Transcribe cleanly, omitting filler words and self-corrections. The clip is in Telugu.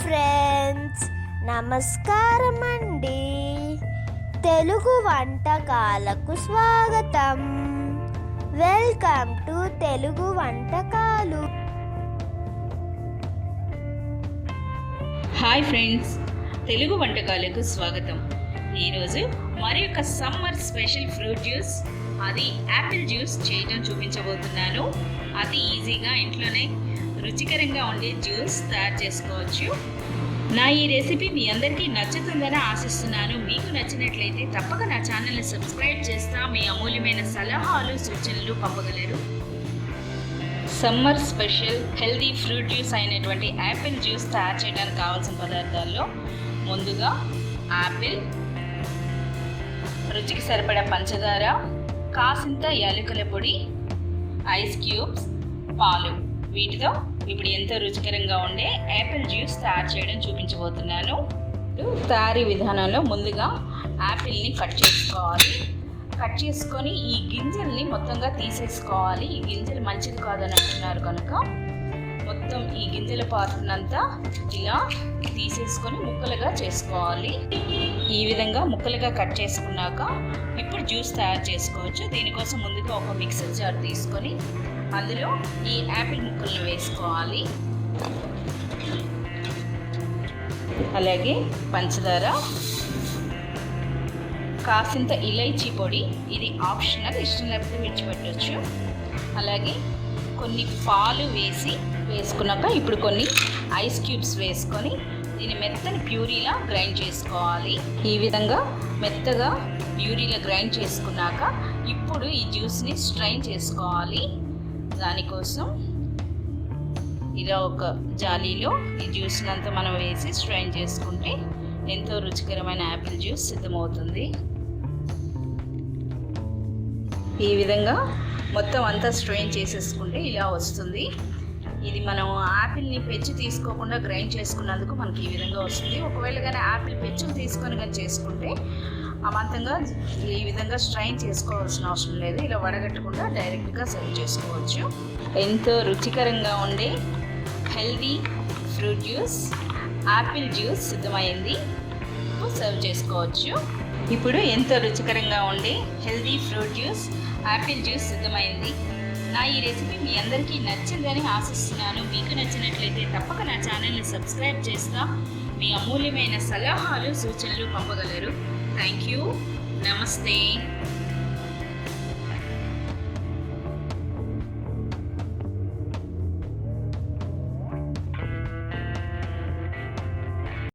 ఫ్రెండ్స్, నమస్కారం అండి. తెలుగు వంటకాలకు స్వాగతం. వెల్కమ్ టు తెలుగు వంటకాలు. హాయ్ ఫ్రెండ్స్, తెలుగు వంటకాలకు స్వాగతం. ఈరోజు మరి ఒక సమ్మర్ స్పెషల్ ఫ్రూట్ జ్యూస్, అది యాపిల్ జ్యూస్ చేయడం చూపించబోతున్నాను. అది ఈజీగా ఇంట్లోనే రుచికరంగా ఉండే జ్యూస్ తయారు చేసుకోవచ్చు. నా ఈ రెసిపీ మీ అందరికీ నచ్చుతుందని ఆశిస్తున్నాను. మీకు నచ్చినట్లయితే తప్పక నా ఛానల్ని సబ్స్క్రైబ్ చేస్తా మీ అమూల్యమైన సలహాలు సూచనలు పంపగలరు. Summer special healthy fruit juice అయినటువంటి యాపిల్ జ్యూస్ తయారు చేయడానికి కావాల్సిన పదార్థాల్లో ముందుగా యాపిల్, రుచికి సరిపడా పంచదార, కాసింత యాలకుల పొడి, ఐస్ క్యూబ్స్, పాలు. వీటితో ఇప్పుడు ఎంతో రుచికరంగా ఉండే యాపిల్ జ్యూస్ తయారు చేయడం చూపించబోతున్నాను. తయారీ విధానంలో ముందుగా యాపిల్ని కట్ చేసుకోవాలి. కట్ చేసుకొని ఈ గింజల్ని మొత్తంగా తీసేసుకోవాలి. ఈ గింజలు మంచిది కాదని అంటున్నారు కనుక మొత్తం ఈ గింజల పార్ట్నంతా ఇలా తీసేసుకొని ముక్కలుగా చేసుకోవాలి. ఈ విధంగా ముక్కలుగా కట్ చేసుకున్నాక ఇప్పుడు జ్యూస్ తయారు చేసుకోవచ్చు. దీనికోసం ముందుగా ఒక మిక్సర్ జార్ తీసుకొని అందులో ఈ యాపిల్ ముక్కలను వేసుకోవాలి. అలాగే పంచదార, కాసింత ఇలైచీ పొడి, ఇది ఆప్షనల్, ఇష్టం లేకపోతే విడిచిపెట్టవచ్చు. అలాగే కొన్ని పాలు వేసుకున్నాక ఇప్పుడు కొన్ని ఐస్ క్యూబ్స్ వేసుకొని దీన్ని మెత్తని ప్యూరీలా గ్రైండ్ చేసుకోవాలి. ఈ విధంగా మెత్తగా ప్యూరీలా గ్రైండ్ చేసుకున్నాక ఇప్పుడు ఈ జ్యూస్ని స్ట్రైన్ చేసుకోవాలి. దానికోసం ఇలా ఒక జాలీలో ఈ జ్యూస్ని అంతా మనం వేసి స్ట్రైన్ చేసుకుంటే ఎంతో రుచికరమైన యాపిల్ జ్యూస్ సిద్ధమవుతుంది. ఈ విధంగా మొత్తం అంతా స్ట్రెయిన్ చేసేసుకుంటే ఇలా వస్తుంది. ఇది మనం యాపిల్ని పెచ్చు తీసుకోకుండా గ్రైండ్ చేసుకున్నందుకు మనకి ఈ విధంగా వస్తుంది. ఒకవేళ కానీ యాపిల్ పెచ్చులు తీసుకొని కానీ చేసుకుంటే అమంతంగా ఈ విధంగా స్ట్రైన్ చేసుకోవాల్సిన అవసరం లేదు. ఇలా వడగట్టకుండా డైరెక్ట్గా సర్వ్ చేసుకోవచ్చు. ఎంతో రుచికరంగా ఉండే healthy fruit juice, Apple juice సిద్ధమైంది. సర్వ్ చేసుకోవచ్చు. ఇప్పుడు ఎంతో రుచికరంగా ఉండే healthy fruit juice, Apple juice సిద్ధమైంది. నా ఈ రెసిపీ మీ అందరికీ నచ్చిందని ఆశిస్తున్నాను. మీకు నచ్చినట్లయితే తప్పక నా ఛానల్ని సబ్స్క్రైబ్ చేస్తా మీ అమూల్యమైన సలహాలు సూచనలు పంపగలరు. Thank you. నమస్తే.